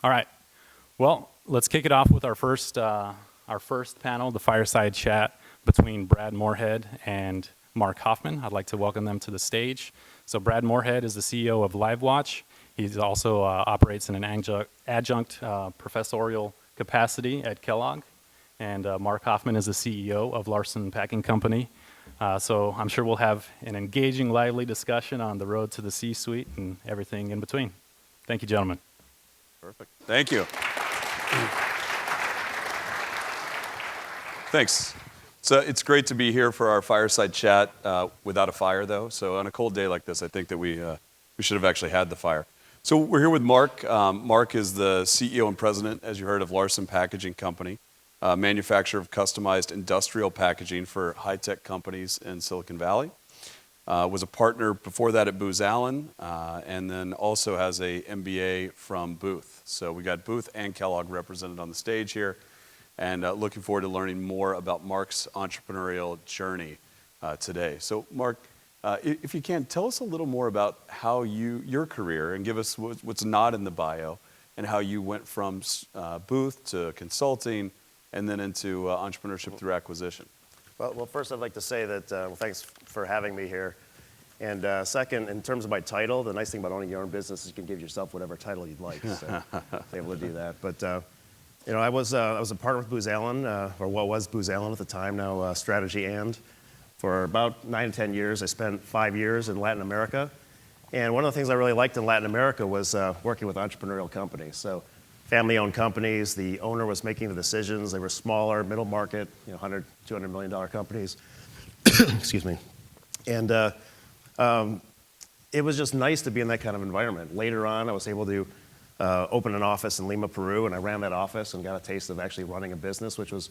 All right. Well, let's kick it off with our first panel, the Fireside Chat between Brad Moorhead and Mark Hoffman. I'd like to welcome them to the stage. So Brad Moorhead is the CEO of LiveWatch. He also operates in an adjunct professorial capacity at Kellogg. And Mark Hoffman is the CEO of Larson Packing Company. So I'm sure we'll have an engaging, lively discussion on the road to the C-suite and everything in between. Thank you, gentlemen. Perfect. Thank you. Thanks. So it's great to be here for our fireside chat without a fire, though. So on a cold day like this, I think that we should have actually had the fire. So we're here with Mark. Mark is the CEO and president, as you heard, of Larson Packaging Company, manufacturer of customized industrial packaging for high-tech companies in Silicon Valley. Was a partner before that at Booz Allen, and then also has a MBA from Booth. So we got Booth and Kellogg represented on the stage here, and looking forward to learning more about Mark's entrepreneurial journey today. So Mark, if you can, tell us a little more about how your career, and give us what's not in the bio, and how you went from Booth to consulting, and then into entrepreneurship through acquisition. Well, first I'd like to say that, thanks for having me here. And second, in terms of my title, the nice thing about owning your own business is you can give yourself whatever title you'd like. So able to do that. But I was a partner with Booz Allen, or what was Booz Allen at the time, now Strategy and. For about 9 to 10 years, I spent 5 years in Latin America. And one of the things I really liked in Latin America was working with entrepreneurial companies. So family-owned companies, the owner was making the decisions. They were smaller, middle market, $100, $200 million companies. Excuse me. And it was just nice to be in that kind of environment. Later on, I was able to open an office in Lima, Peru, and I ran that office and got a taste of actually running a business, which was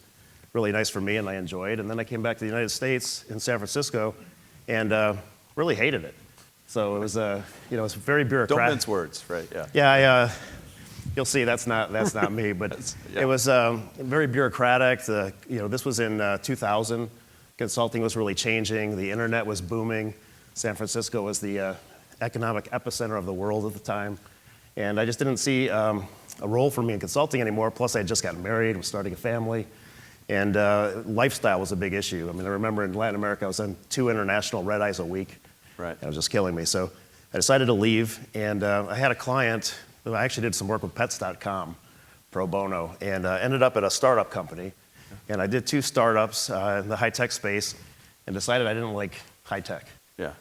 really nice for me and I enjoyed. And then I came back to the United States in San Francisco and really hated it. So it was, it's very bureaucratic. Don't mince words, right? Yeah. Yeah, you'll see that's not me, but yeah. It was very bureaucratic. This was in 2000. Consulting was really changing. The internet was booming. San Francisco was the economic epicenter of the world at the time. And I just didn't see a role for me in consulting anymore. Plus, I had just gotten married, was starting a family. And lifestyle was a big issue. I mean, I remember in Latin America, I was on 2 international red eyes a week. Right. And it was just killing me. So I decided to leave. And I had a client. I actually did some work with Pets.com, pro bono, and ended up at a startup company. And I did 2 startups in the high-tech space and decided I didn't like high-tech. Yeah.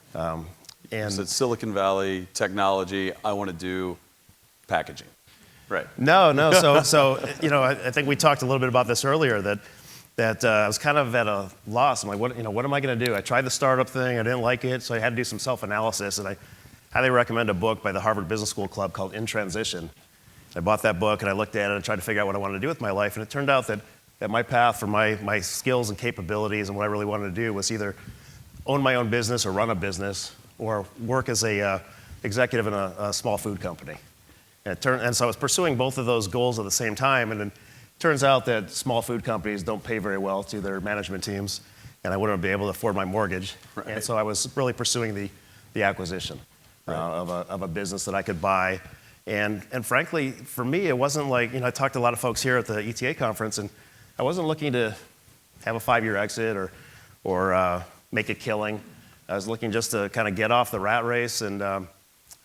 And so it's Silicon Valley, technology, I want to do packaging. Right. No. So I think we talked a little bit about this earlier, that I was kind of at a loss. I'm like, what am I going to do? I tried the startup thing. I didn't like it, so I had to do some self-analysis. And I highly recommend a book by the Harvard Business School Club called In Transition. I bought that book, and I looked at it and tried to figure out what I wanted to do with my life. And it turned out that my path for my skills and capabilities and what I really wanted to do was either own my own business or run a business or work as a executive in a small food company. And so I was pursuing both of those goals at the same time. And it turns out that small food companies don't pay very well to their management teams, and I wouldn't be able to afford my mortgage. Right. And so I was really pursuing the acquisition of a business that I could buy. And frankly, for me, it wasn't like, I talked to a lot of folks here at the ETA conference, and I wasn't looking to have a 5-year exit or make a killing. I was looking just to kind of get off the rat race and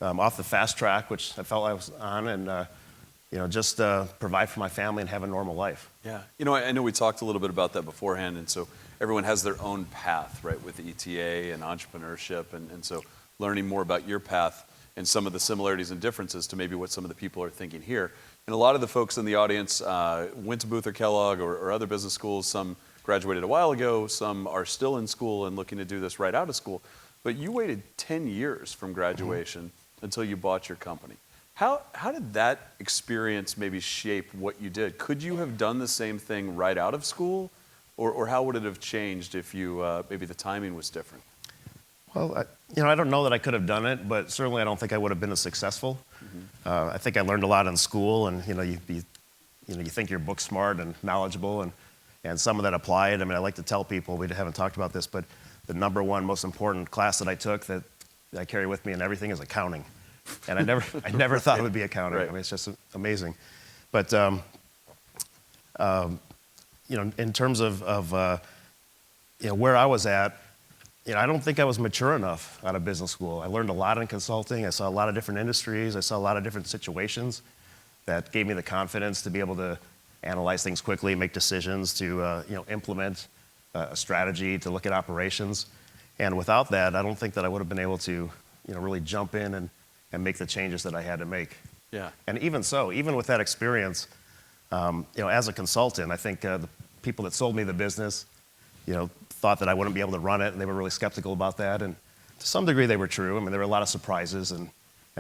off the fast track, which I felt I was on, and just provide for my family and have a normal life. Yeah, I know we talked a little bit about that beforehand, and so everyone has their own path, right, with the ETA and entrepreneurship, and so learning more about your path and some of the similarities and differences to maybe what some of the people are thinking here. And a lot of the folks in the audience went to Booth or Kellogg or other business schools. Some graduated a while ago. Some are still in school and looking to do this right out of school. But you waited 10 years from graduation until you bought your company. How did that experience maybe shape what you did? Could you have done the same thing right out of school? Or how would it have changed if you maybe the timing was different? Well, I don't know that I could have done it, but certainly I don't think I would have been as successful. I think I learned a lot in school, and you think you're book smart and knowledgeable, and some of that applied. I mean, I like to tell people, we haven't talked about this, but the number one most important class that I took that I carry with me in everything is accounting. And I never thought it would be accounting. Right. I mean, it's just amazing. But in terms of where I was at, I don't think I was mature enough out of business school. I learned a lot in consulting. I saw a lot of different industries. I saw a lot of different situations that gave me the confidence to be able to analyze things quickly, make decisions, to implement a strategy, to look at operations. And without that, I don't think that I would have been able to really jump in and make the changes that I had to make. Yeah. And even so, even with that experience, as a consultant, I think the people that sold me the business, thought that I wouldn't be able to run it, and they were really skeptical about that. And to some degree, they were true. I mean, there were a lot of surprises and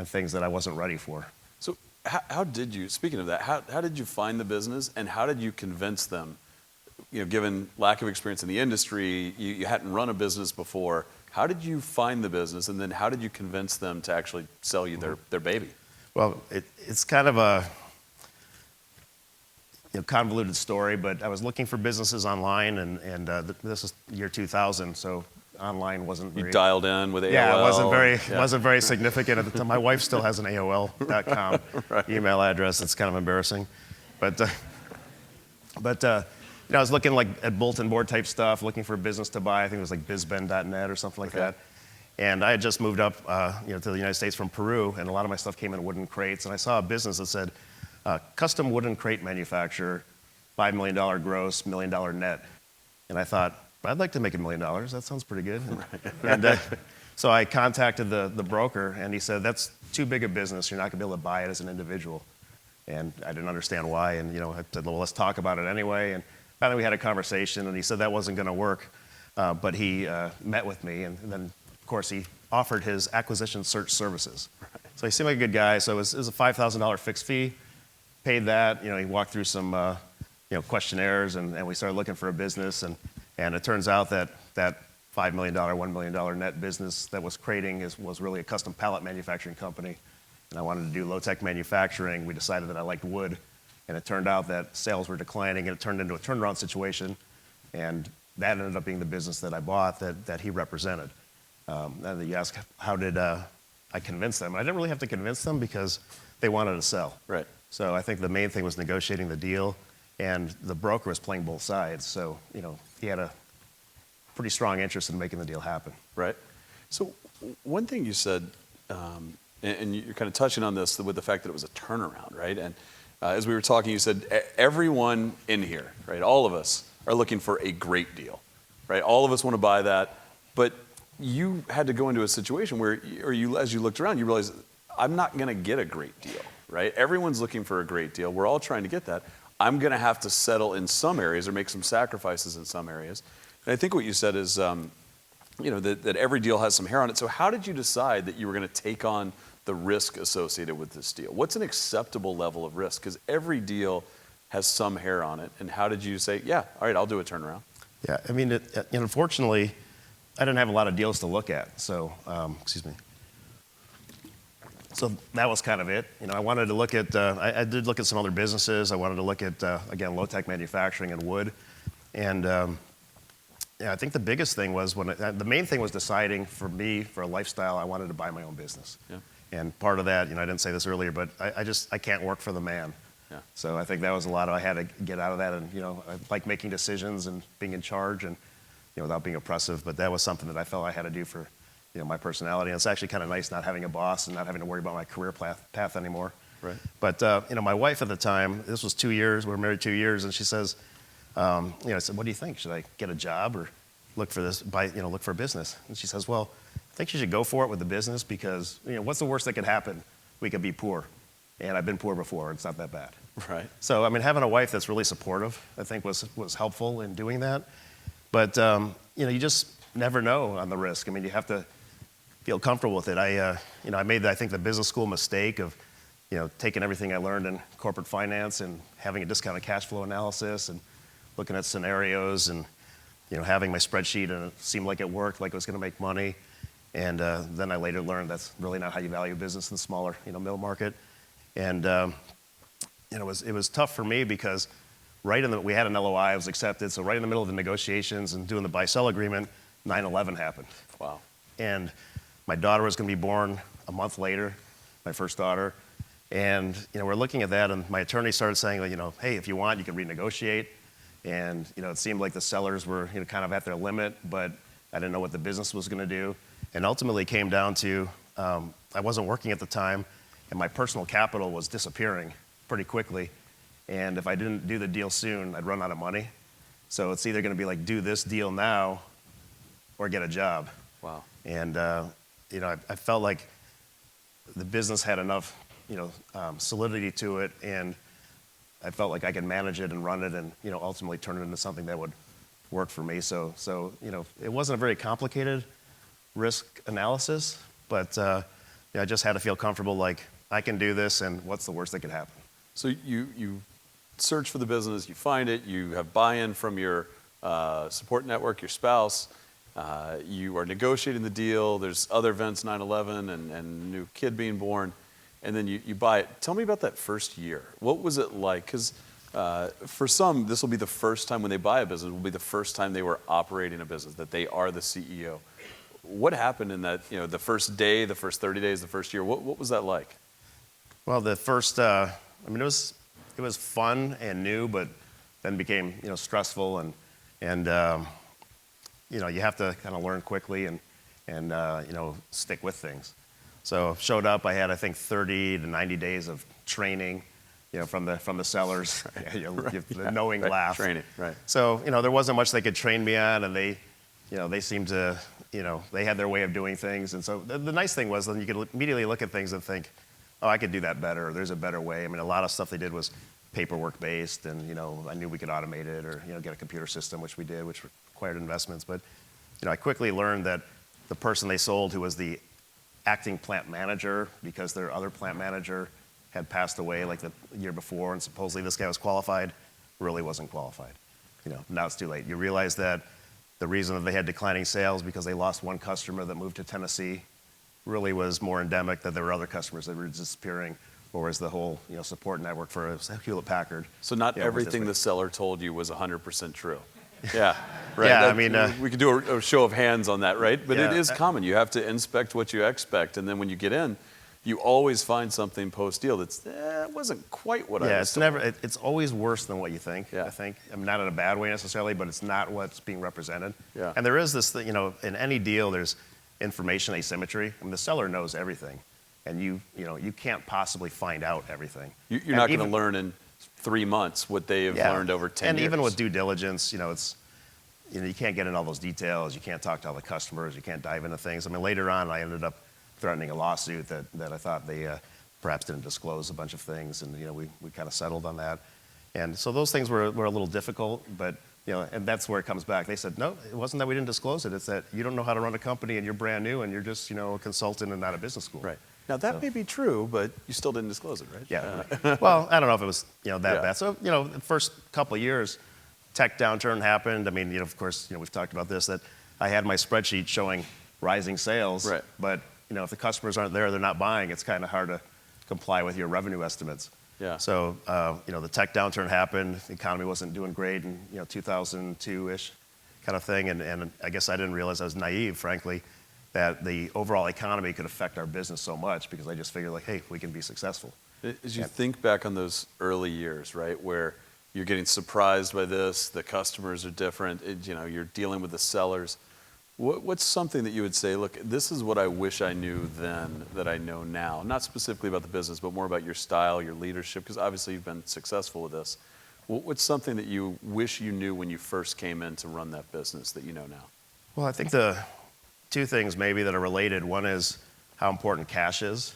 things that I wasn't ready for. So how did you, speaking of that, how did you find the business, and how did you convince them, given lack of experience in the industry, you hadn't run a business before, how did you find the business, and then how did you convince them to actually sell you their baby? Well, it's kind of a convoluted story, but I was looking for businesses online, and this is year 2000, so online wasn't very... You dialed in with AOL? Yeah, it wasn't very significant at the time. My wife still has an AOL.com Right. email address. It's kind of embarrassing. But I was looking at bulletin board type stuff, looking for a business to buy. I think it was like bizben.net or something like that. And I had just moved up to the United States from Peru, and a lot of my stuff came in wooden crates. And I saw a business that said, custom wooden crate manufacturer, $5 million gross, $1 million net. And I thought, I'd like to make $1 million. That sounds pretty good. And so I contacted the broker, and he said, that's too big a business. You're not going to be able to buy it as an individual. And I didn't understand why. And I said, well, let's talk about it anyway. And finally we had a conversation, and he said that wasn't going to work. But he met with me, and then, of course, he offered his acquisition search services. So he seemed like a good guy. So it was a $5,000 fixed fee. Paid that. He walked through some questionnaires, and we started looking for a business. And it turns out that $5 million, $1 million net business that was crating was really a custom pallet manufacturing company. And I wanted to do low-tech manufacturing. We decided that I liked wood. And it turned out that sales were declining, and it turned into a turnaround situation. And that ended up being the business that I bought that he represented. And you ask, how did I convince them? I didn't really have to convince them because they wanted to sell. Right. So I think the main thing was negotiating the deal, and the broker was playing both sides. So, he had a pretty strong interest in making the deal happen. Right. So one thing you said, and you're kind of touching on this with the fact that it was a turnaround, right? And as we were talking, you said everyone in here, right, all of us are looking for a great deal, right? All of us want to buy that, but you had to go into a situation where, as you looked around, you realized, I'm not going to get a great deal, right? Everyone's looking for a great deal. We're all trying to get that. I'm going to have to settle in some areas or make some sacrifices in some areas. And I think what you said is, that every deal has some hair on it. So how did you decide that you were going to take on the risk associated with this deal? What's an acceptable level of risk? Because every deal has some hair on it. And how did you say, yeah, all right, I'll do a turnaround? Yeah, I mean, unfortunately, I didn't have a lot of deals to look at. So, So that was kind of it. I wanted to look at, I did look at some other businesses. I wanted to look at, again, low-tech manufacturing and wood. And I think the biggest thing was the main thing was deciding for me, for a lifestyle, I wanted to buy my own business. Yeah. And part of that, I didn't say this earlier, but I can't work for the man. Yeah. So I think that was a lot I had to get out of that. And, I like making decisions and being in charge and, without being oppressive. But that was something that I felt I had to do for, my personality. And it's actually kind of nice not having a boss and not having to worry about my career path anymore. Right. But, my wife at the time, this was 2 years, we were married 2 years, and she says, I said, what do you think? Should I get a job or look for look for a business? And she says, well, I think you should go for it with the business because, what's the worst that could happen? We could be poor. And I've been poor before. It's not that bad. Right. So, having a wife that's really supportive, I think was helpful in doing that. But, you just never know on the risk. You have to feel comfortable with it. I made, I think, the business school mistake of, taking everything I learned in corporate finance and having a discounted cash flow analysis and looking at scenarios and, having my spreadsheet, and it seemed like it worked, like it was going to make money. And then I later learned that's really not how you value business in the smaller, middle market. And it was tough for me because we had an LOI, it was accepted. So right in the middle of the negotiations and doing the buy-sell agreement, 9/11 happened. Wow. And my daughter was going to be born a month later. my first daughter. And we're looking at that, and my attorney started saying, well, hey, if you want, you can renegotiate. And it seemed like the sellers were kind of at their limit, but I didn't know what the business was going to do. And ultimately, it came down to I wasn't working at the time, and my personal capital was disappearing pretty quickly. And if I didn't do the deal soon, I'd run out of money. So it's either going to be like, do this deal now or get a job. Wow. And I felt like the business had enough solidity to it, and I felt like I could manage it and run it and ultimately turn it into something that would work for me. So it wasn't a very complicated risk analysis, but I just had to feel comfortable, like I can do this, and what's the worst that could happen? So you search for the business, you find it, you have buy-in from your support network, your spouse, you are negotiating the deal, there's other events, 9/11 and new kid being born, and then you buy it. Tell me about that first year. What was it like? Because for some, this will be the first time when they buy a business, will be the first time they were operating a business, that they are the CEO. What happened in that, the first day, the first 30 days, the first year? What was that like? Well, the first, it was fun and new, but then became stressful, and you have to kind of learn quickly and stick with things. So showed up, I had I think 30 to 90 days of training, from the sellers, the knowing laugh. Training, right. So there wasn't much they could train me on, and they seemed to they had their way of doing things, and so the nice thing was then you could immediately look at things and think, oh, I could do that better, or there's a better way. I mean, a lot of stuff they did was paperwork based, and I knew we could automate it or get a computer system, which we did, which required investments. But I quickly learned that the person they sold, who was the acting plant manager, because their other plant manager had passed away like the year before, and supposedly this guy was qualified, really wasn't qualified. Now it's too late. You realize that the reason that they had declining sales because they lost one customer that moved to Tennessee really was more endemic, that there were other customers that were disappearing, or was the whole support network for Hewlett-Packard. So not everything the seller told you was 100% true. Yeah, right. Yeah, I mean, we could do a show of hands on that, right? But it Yeah. is common. You have to inspect what you expect, and then when you get in, you always find something post-deal that's it wasn't quite what I was. Yeah, it's told. never. It's always worse than what you think. Yeah. I think. I mean, not in a bad way necessarily, but it's not what's being represented. Yeah. And there is this thing, in any deal, there's information asymmetry. I mean, the seller knows everything, and you can't possibly find out everything. You're not going to learn in 3 months what they have learned over 10 and years. even with due diligence, it's you can't get into all those details. You can't talk to all the customers. You can't dive into things. I mean, later on, I ended up threatening a lawsuit that I thought they perhaps didn't disclose a bunch of things, and we kind of settled on that. And so those things were a little difficult, but and that's where it comes back. They said, no, it wasn't that we didn't disclose it. It's that you don't know how to run a company, and you're brand new, and you're just a consultant and not a business school. Right. Now that may be true, but you still didn't disclose it, right? Yeah. Well, I don't know if it was that bad. So the first couple of years, tech downturn happened. I mean, of course, we've talked about this, that I had my spreadsheet showing rising sales, Right. but if the customers aren't there, they're not buying. It's kind of hard to comply with your revenue estimates. Yeah. So the tech downturn happened. The economy wasn't doing great in 2002-ish kind of thing, and I guess I didn't realize, I was naive, frankly, that the overall economy could affect our business so much, because I just figured, like, hey, we can be successful. As you think back on those early years, right, where you're getting surprised by this, the customers are different, you're dealing with the sellers, what's something that you would say, look, this is what I wish I knew then that I know now? Not specifically about the business, but more about your style, your leadership, because obviously you've been successful with this. What's something that you wish you knew when you first came in to run that business that you know now? Well, I think the two things maybe that are related. One is how important cash is.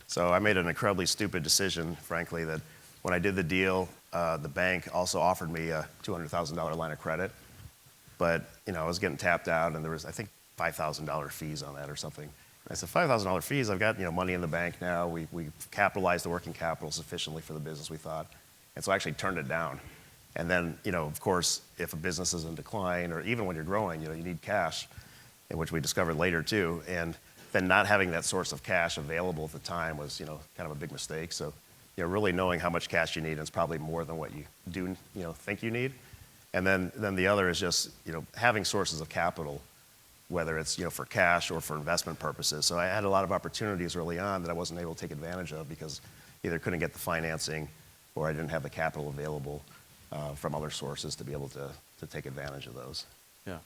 So I made an incredibly stupid decision, frankly, that when I did the deal, the bank also offered me a $200,000 line of credit. But I was getting tapped out, and there was, I think, $5,000 fees on that or something. I said, $5,000 fees? I've got money in the bank now. We capitalized the working capital sufficiently for the business, we thought. And so I actually turned it down. And then, of course, if a business is in decline, or even when you're growing, you need cash, which we discovered later too. And then not having that source of cash available at the time was, kind of a big mistake. So, really knowing how much cash you need is probably more than what you do, think you need. And then the other is just, having sources of capital whether it's for cash or for investment purposes. So I had a lot of opportunities early on that I wasn't able to take advantage of because either couldn't get the financing or I didn't have the capital available from other sources to be able to take advantage of those. Yeah.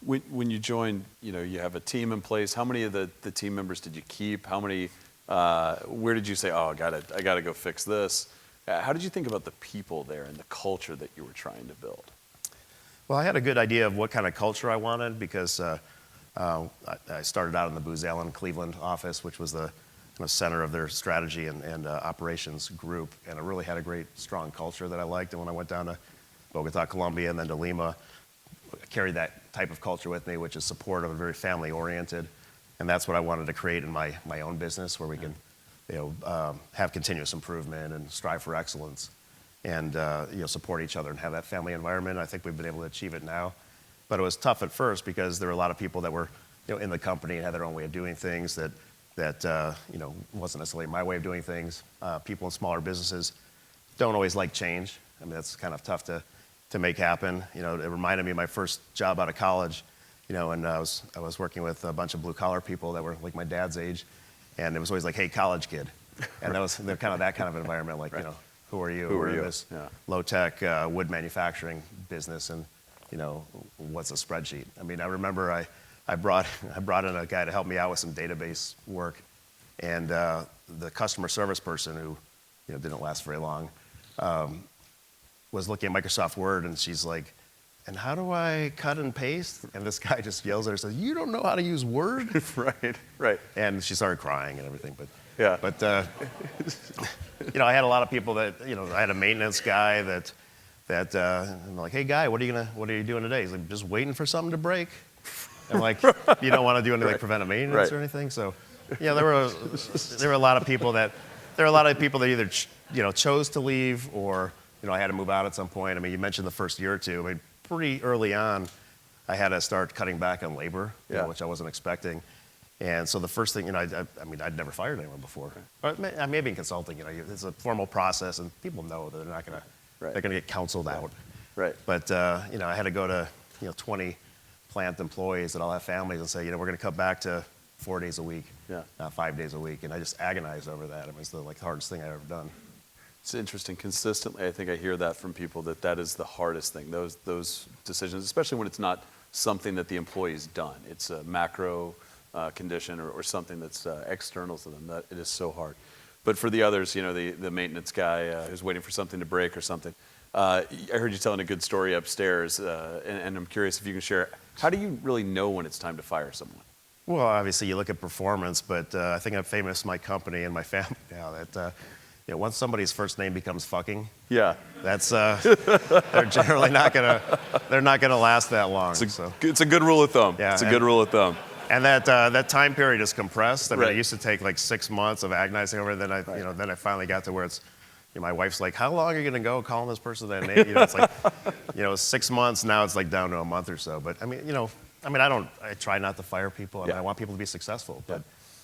When you joined, you have a team in place. How many of the team members did you keep? How many? Where did you say, oh, I got to go fix this? How did you think about the people there and the culture that you were trying to build? Well, I had a good idea of what kind of culture I wanted because I started out in the Booz Allen Cleveland office, which was the center of their strategy and operations group, and it really had a great, strong culture that I liked. And when I went down to Bogota, Colombia, and then to Lima, I carried that type of culture with me, which is supportive and very family-oriented. And that's what I wanted to create in my own business, where we can have continuous improvement and strive for excellence and support each other and have that family environment. I think we've been able to achieve it now. But it was tough at first because there were a lot of people that were in the company and had their own way of doing things that wasn't necessarily my way of doing things. People in smaller businesses don't always like change. I mean, that's kind of tough to make happen. It reminded me of my first job out of college, and I was working with a bunch of blue-collar people that were like my dad's age, and it was always like, hey, college kid. And they're kind of that kind of environment, like, right. Who are you? Who are you? In this low-tech wood manufacturing business, and, what's a spreadsheet? I mean, I remember I brought in a guy to help me out with some database work, and the customer service person, who didn't last very long, was looking at Microsoft Word, and she's like, and how do I cut and paste? And this guy just yells at her and says, you don't know how to use Word? Right. And she started crying and everything. Yeah. But I had a lot of people that, I had a maintenance guy that I'm like, hey, guy, what are you doing today? He's like, just waiting for something to break. I'm like, you don't want to do any like preventive maintenance or anything? So, there were a lot of people that either chose to leave or I had to move out at some point. I mean, you mentioned the first year or two. I mean, pretty early on, I had to start cutting back on labor, which I wasn't expecting. And so the first thing, I'd never fired anyone before. But maybe in consulting, it's a formal process, and people know that they're not going to, they're going to get counseled out. Right. But I had to go to 20 plant employees that all have families and say, we're going to cut back to 4 days a week, not 5 days a week, and I just agonized over that. I mean, it's the hardest thing I've ever done. It's interesting. Consistently, I think I hear that from people that is the hardest thing. Those decisions, especially when it's not something that the employee's done. It's a macro condition or something that's external to them. That it is so hard. But for the others, the maintenance guy who's waiting for something to break or something. I heard you telling a good story upstairs, and I'm curious if you can share. How do you really know when it's time to fire someone? Well, obviously you look at performance, but I think I'm famous in my company and my family now that once somebody's first name becomes fucking, that's they're generally not gonna last that long. It's a good rule of thumb. Yeah, it's a good rule of thumb. And that time period is compressed. I mean, it used to take like 6 months of agonizing over it. Then I finally got to where it's, my wife's like, how long are you gonna go calling this person that name? It's like, 6 months. Now it's like down to a month or so. But I try not to fire people. I want people to be successful. But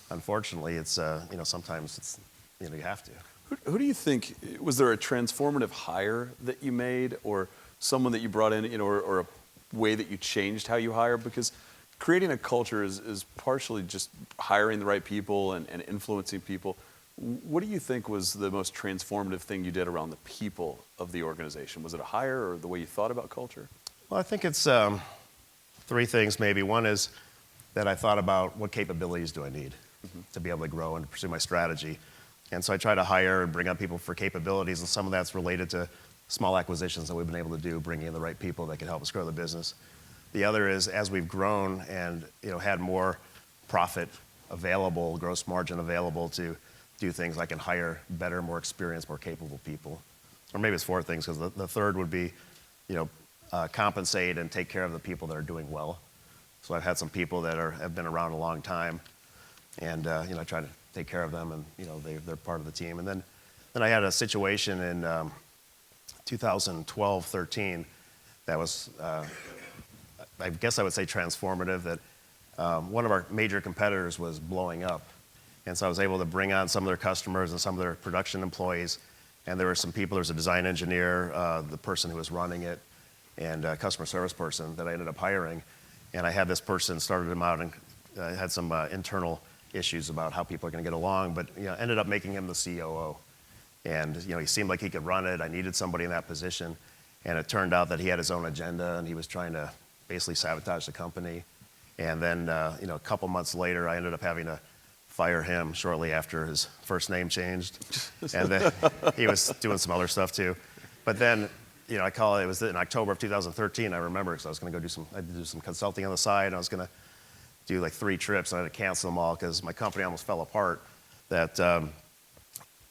unfortunately, it's sometimes it's you have to. Who do you think, was there a transformative hire that you made, or someone that you brought in, or a way that you changed how you hire? Because creating a culture is partially just hiring the right people and influencing people. What do you think was the most transformative thing you did around the people of the organization? Was it a hire or the way you thought about culture? Well, I think it's 3 things maybe. One is that I thought about what capabilities do I need to be able to grow and pursue my strategy. And so I try to hire and bring on people for capabilities, and some of that's related to small acquisitions that we've been able to do, bringing in the right people that can help us grow the business. The other is, as we've grown and had more profit available, gross margin available to do things, I can hire better, more experienced, more capable people. Or maybe it's 4 things, because the third would be, compensate and take care of the people that are doing well. So I've had some people that have been around a long time, and I try to take care of them, and they're part of the team. And then I had a situation in 2012-13 that was, I guess I would say, transformative. That one of our major competitors was blowing up, and so I was able to bring on some of their customers and some of their production employees. And there were some people. There was a design engineer, the person who was running it, and a customer service person that I ended up hiring. And I had this person started him out and had some internal issues about how people are going to get along, but ended up making him the COO. And he seemed like he could run it. I needed somebody in that position, and it turned out that he had his own agenda, and he was trying to basically sabotage the company. And then a couple months later, I ended up having to fire him shortly after his first name changed, and then he was doing some other stuff too. But then it was in October of 2013. I remember because I was going to go do some consulting on the side. And I was going to do like 3 trips, and I had to cancel them all because my company almost fell apart. That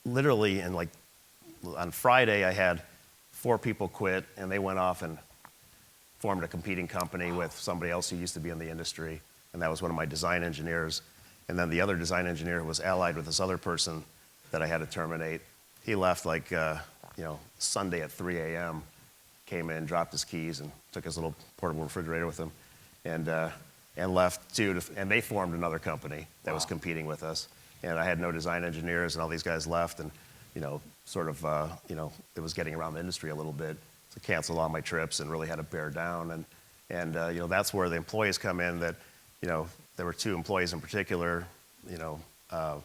literally on Friday I had 4 people quit, and they went off and formed a competing company with somebody else who used to be in the industry, and that was one of my design engineers. And then the other design engineer who was allied with this other person that I had to terminate, he left Sunday at 3 a.m., came in, dropped his keys, and took his little portable refrigerator with him, and left too. And they formed another company that was competing with us. And I had no design engineers, and all these guys left, and it was getting around the industry a little bit. So canceled all my trips and really had to bear down. And that's where the employees come in. That there were 2 employees in particular. I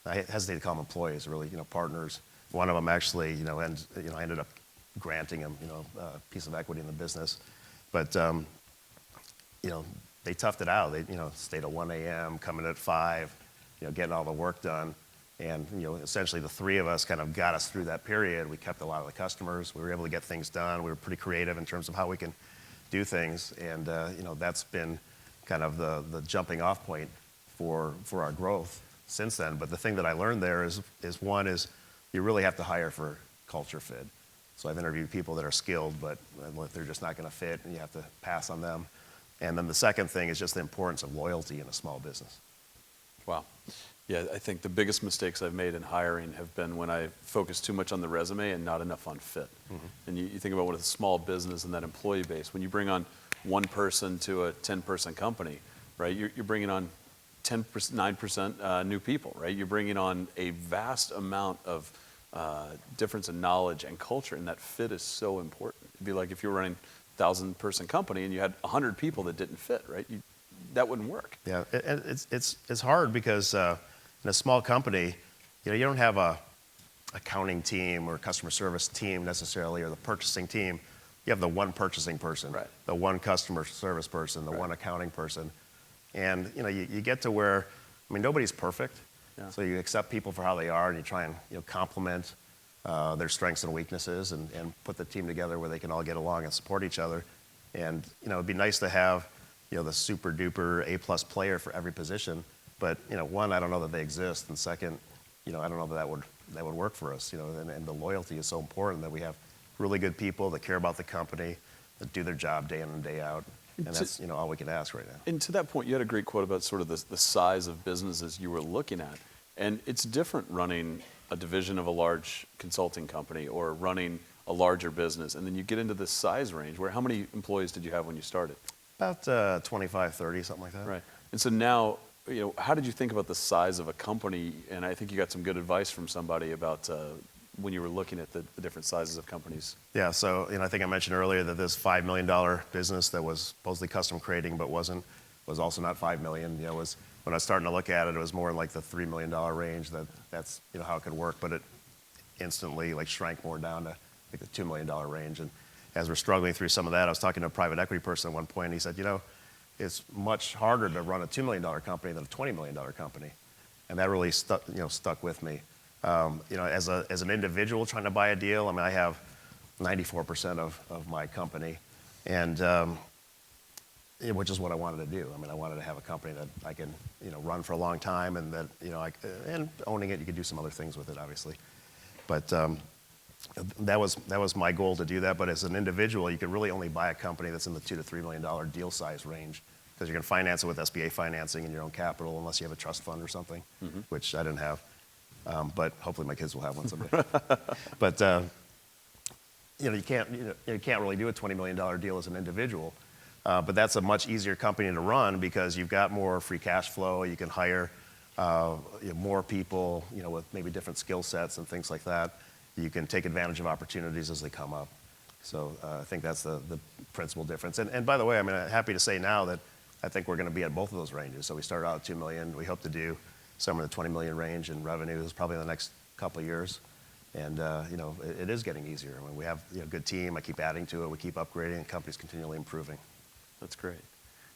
hesitate to call them employees, really, partners. One of them actually, I ended up granting him, a piece of equity in the business. But, they toughed it out. They, stayed at 1 a.m., coming at 5, getting all the work done. And, essentially the 3 of us kind of got us through that period. We kept a lot of the customers. We were able to get things done. We were pretty creative in terms of how we can do things. And, that's been kind of the jumping off point for our growth since then. But the thing that I learned there is you really have to hire for culture fit. So I've interviewed people that are skilled, but they're just not going to fit, and you have to pass on them. And then the second thing is just the importance of loyalty in a small business. Wow. Yeah, I think the biggest mistakes I've made in hiring have been when I focus too much on the resume and not enough on fit. Mm-hmm. And you think about what a small business and that employee base, when you bring on one person to a 10-person company, right, you're bringing on 10%, 9% new people, right? You're bringing on a vast amount of difference in knowledge and culture, and that fit is so important. It'd be like if you were running a 1,000-person company and you had 100 people that didn't fit, right? That wouldn't work. Yeah, it's hard because in a small company, you don't have a accounting team or customer service team necessarily, or the purchasing team. You have the one purchasing person, right, the one customer service person, the right, one accounting person. And you get to where, nobody's perfect. Yeah. So you accept people for how they are, and you try and complement their strengths and weaknesses, and put the team together where they can all get along and support each other. And it'd be nice to have the super duper A+ player for every position. But one, I don't know that they exist, and second, I don't know that would work for us. And the loyalty is so important that we have really good people that care about the company, that do their job day in and day out. And that's all we can ask right now. And to that point, you had a great quote about sort of the size of businesses you were looking at. And it's different running a division of a large consulting company or running a larger business. And then you get into this size range where how many employees did you have when you started? About 25, 30, something like that. Right. And so now, how did you think about the size of a company? And I think you got some good advice from somebody about when you were looking at the different sizes of companies. Yeah, so I think I mentioned earlier that this $5 million business that was supposedly custom creating but was also not $5 million. Was when I was starting to look at it, it was more in like the $3 million range. That's how it could work, but it instantly shrank more down to like the $2 million range. And as we're struggling through some of that, I was talking to a private equity person at one point, and he said, it's much harder to run a $2 million company than a $20 million company. And that really stuck with me. As an individual trying to buy a deal, I have 94% of my company, and which is what I wanted to do. I wanted to have a company that I can run for a long time, and that and owning it, you could do some other things with it, obviously. But that was my goal, to do that. But as an individual, you could really only buy a company that's in the $2 to $3 million deal size range, because you can finance it with SBA financing in your own capital, unless you have a trust fund or something, mm-hmm, which I didn't have. But hopefully my kids will have one someday. But you can't really do a $20 million deal as an individual. But that's a much easier company to run because you've got more free cash flow. You can hire more people, with maybe different skill sets and things like that. You can take advantage of opportunities as they come up. So I think that's the principal difference. And by the way, I mean, I'm happy to say now that I think we're going to be at both of those ranges. So we started out at 2 million. We hope to do somewhere in the 20 million range in revenues probably in the next couple of years. And it is getting easier. I mean, we have a good team. I keep adding to it. We keep upgrading, and the company's continually improving. That's great.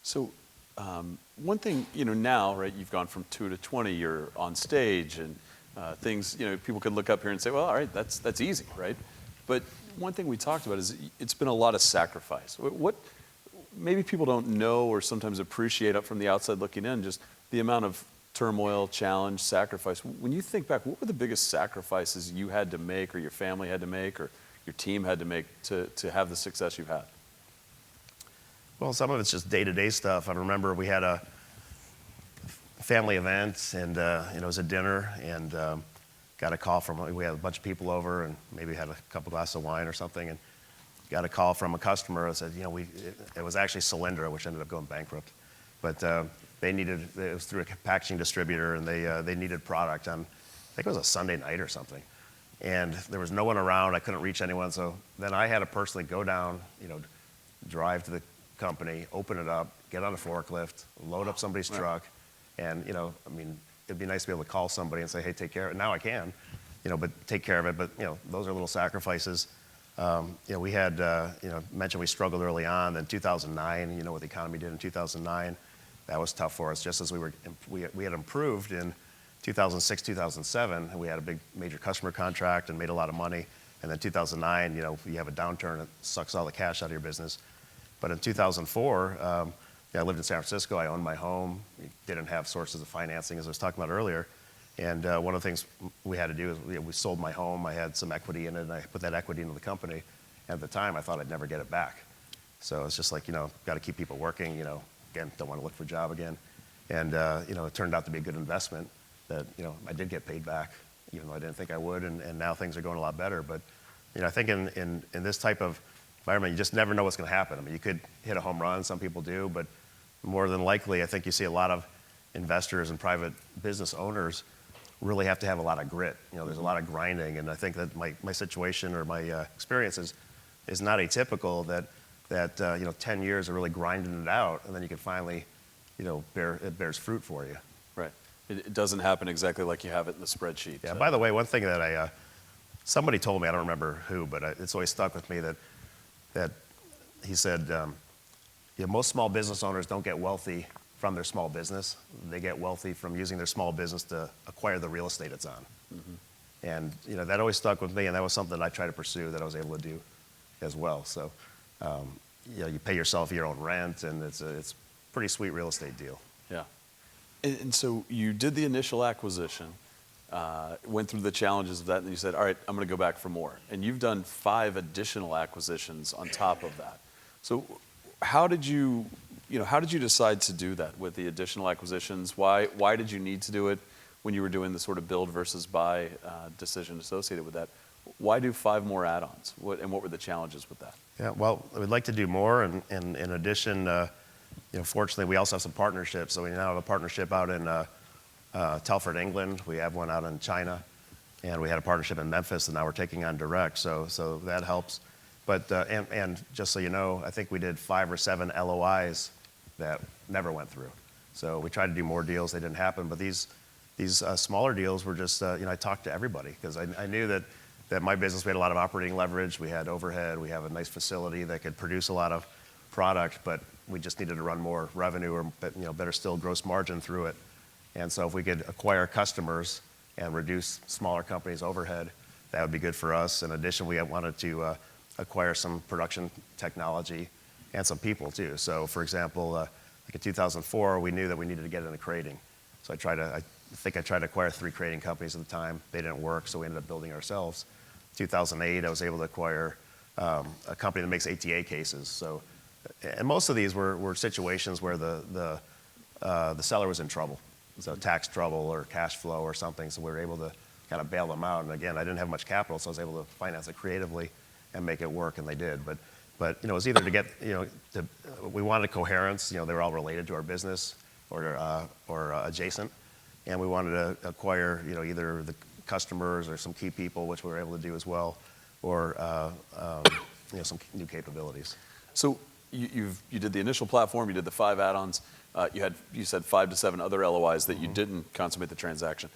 So one thing, now, right, you've gone from 2 to 20, you're on stage, and things, people could look up here and say, well, all right, that's easy, right? But one thing we talked about is it's been a lot of sacrifice. What maybe people don't know or sometimes appreciate up from the outside looking in, just the amount of turmoil, challenge, sacrifice. When you think back, what were the biggest sacrifices you had to make, or your family had to make, or your team had to make to have the success you've had? Well, some of it's just day-to-day stuff. I remember we had a family event, and it was a dinner, and got a call from, we had a bunch of people over, and maybe had a couple glasses of wine or something, and got a call from a customer that said, it was actually Solyndra, which ended up going bankrupt. But they needed, it was through a packaging distributor, and they needed product on, I think it was a Sunday night or something. And there was no one around. I couldn't reach anyone. So then I had to personally go down, drive to the company, open it up, get on a forklift, load up somebody's truck. And, it'd be nice to be able to call somebody and say, hey, take care of it. Now I can, but take care of it. But, those are little sacrifices. We had, mentioned we struggled early on. Then 2009, what the economy did in 2009, that was tough for us. Just as we had improved in 2006, 2007, and we had a big major customer contract and made a lot of money. And then 2009, you have a downturn, it sucks all the cash out of your business. But in 2004, I lived in San Francisco. I owned my home. We didn't have sources of financing, as I was talking about earlier. And one of the things we had to do is we sold my home. I had some equity in it, and I put that equity into the company. At the time, I thought I'd never get it back. So it's just like, got to keep people working, again, don't want to look for a job again. And, it turned out to be a good investment that, I did get paid back, even though I didn't think I would. And now things are going a lot better. But, I think in this type of environment, you just never know what's going to happen. I mean, you could hit a home run, some people do, but more than likely, I think you see a lot of investors and private business owners really have to have a lot of grit. There's a lot of grinding, and I think that my situation or my experience is not atypical. That 10 years of really grinding it out, and then you can finally, it bears fruit for you. Right. It doesn't happen exactly like you have it in the spreadsheet. Yeah. By the way, one thing that somebody told me, I don't remember who, but it's always stuck with me that he said, most small business owners don't get wealthy from their small business. They get wealthy from using their small business to acquire the real estate it's on. Mm-hmm. And that always stuck with me, and that was something I tried to pursue that I was able to do as well. So you pay yourself your own rent, and it's a pretty sweet real estate deal. Yeah. And so you did the initial acquisition, went through the challenges of that, and you said, all right, I'm going to go back for more. And you've done 5 additional acquisitions on top of that. So how did you decide to do that with the additional acquisitions? Why did you need to do it when you were doing the sort of build versus buy decision associated with that? Why do 5 more add-ons? And what were the challenges with that? Yeah, well, we'd like to do more, and in addition, fortunately, we also have some partnerships. So we now have a partnership out in Telford, England. We have one out in China, and we had a partnership in Memphis, and now we're taking on direct. So that helps. But and just so you know, I think we did 5 or 7 LOIs that never went through. So we tried to do more deals, they didn't happen. But these smaller deals were just I talked to everybody because I knew that my business, we had a lot of operating leverage, we had overhead, we have a nice facility that could produce a lot of product, but we just needed to run more revenue or better still gross margin through it. And so if we could acquire customers and reduce smaller companies' overhead, that would be good for us. In addition, we wanted to acquire some production technology and some people too. So for example, like in 2004, we knew that we needed to get into crating. So I think I tried to acquire 3 crating companies at the time. They didn't work, so we ended up building ourselves. 2008, I was able to acquire a company that makes ETA cases. So, and most of these were situations where the seller was in trouble, so tax trouble or cash flow or something. So we were able to kind of bail them out. And again, I didn't have much capital, so I was able to finance it creatively and make it work, and they did. But it was either to get we wanted coherence. They were all related to our business or adjacent, and we wanted to acquire either the customers or some key people, which we were able to do as well, or some new capabilities. So you did the initial platform, you did the 5 add-ons, you said 5 to 7 other LOIs that you didn't consummate the transaction.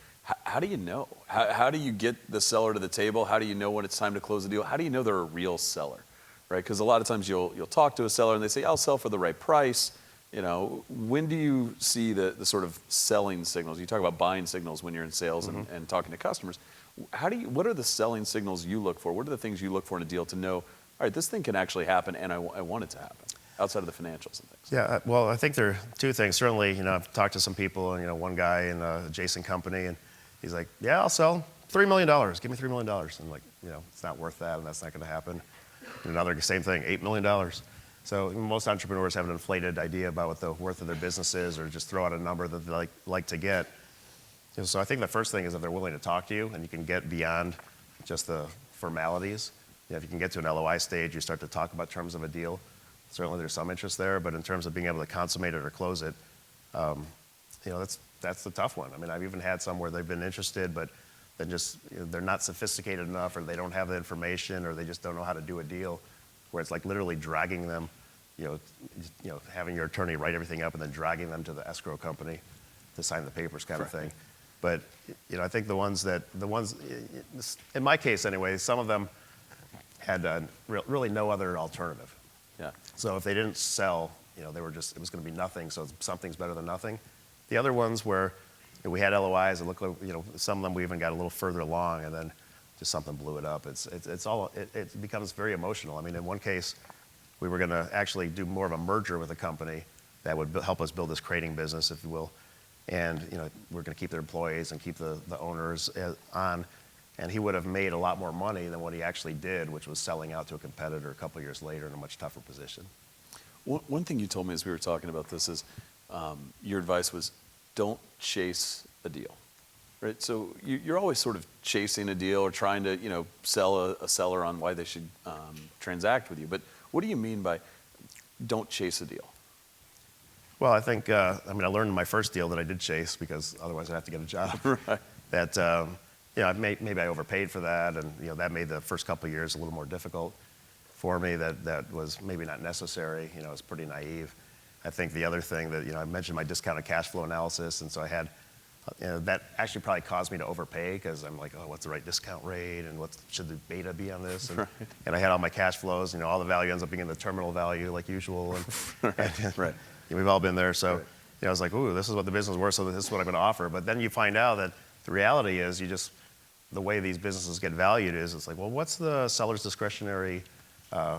How do you know? How do you get the seller to the table? How do you know when it's time to close the deal? How do you know they're a real seller, right? Because a lot of times you'll talk to a seller and they say, I'll sell for the right price. When do you see the sort of selling signals? You talk about buying signals when you're in sales and talking to customers. What are the selling signals you look for? What are the things you look for in a deal to know, all right, this thing can actually happen and I want it to happen, outside of the financials and things? Yeah, well, I think there are two things. Certainly, I've talked to some people, and, one guy in an adjacent company, and he's like, yeah, I'll sell $3 million. Give me $3 million. And I'm like, it's not worth that, and that's not going to happen. And another, same thing, $8 million. So most entrepreneurs have an inflated idea about what the worth of their business is, or just throw out a number that they like to get. So I think the first thing is if they're willing to talk to you and you can get beyond just the formalities. If you can get to an LOI stage, you start to talk about terms of a deal. Certainly there's some interest there, but in terms of being able to consummate it or close it, that's the tough one. I mean, I've even had some where they've been interested, but then just they're not sophisticated enough, or they don't have the information, or they just don't know how to do a deal, where it's like literally dragging them, having your attorney write everything up and then dragging them to the escrow company to sign the papers kind of thing. But I think the ones, in my case anyway, some of them had really no other alternative. Yeah. So if they didn't sell, it was going to be nothing. So something's better than nothing. The other ones where we had LOIs, it looked like, some of them we even got a little further along, and then just something blew it up. It becomes very emotional. I mean, in one case, we were going to actually do more of a merger with a company that would help us build this crating business, if you will. And we're going to keep their employees and keep the owners on. And he would have made a lot more money than what he actually did, which was selling out to a competitor a couple of years later in a much tougher position. One thing you told me as we were talking about this is your advice was don't chase a deal, right? So you're always sort of chasing a deal or trying to sell a seller on why they should transact with you. But what do you mean by don't chase a deal? Well, I think, I learned in my first deal that I did chase, because otherwise I'd have to get a job. Right. That, maybe I overpaid for that, and, that made the first couple of years a little more difficult for me. That was maybe not necessary. It was pretty naive. I think the other thing that, I mentioned my discounted cash flow analysis, and so I had, that actually probably caused me to overpay, because I'm like, oh, what's the right discount rate, and what should the beta be on this? And, right. and I had all my cash flows, all the value ends up being in the terminal value like usual. And, right. We've all been there. So, right. I was like, ooh, this is what the business is worth, so this is what I'm going to offer. But then you find out that the reality is the way these businesses get valued is, it's like, well, what's the seller's discretionary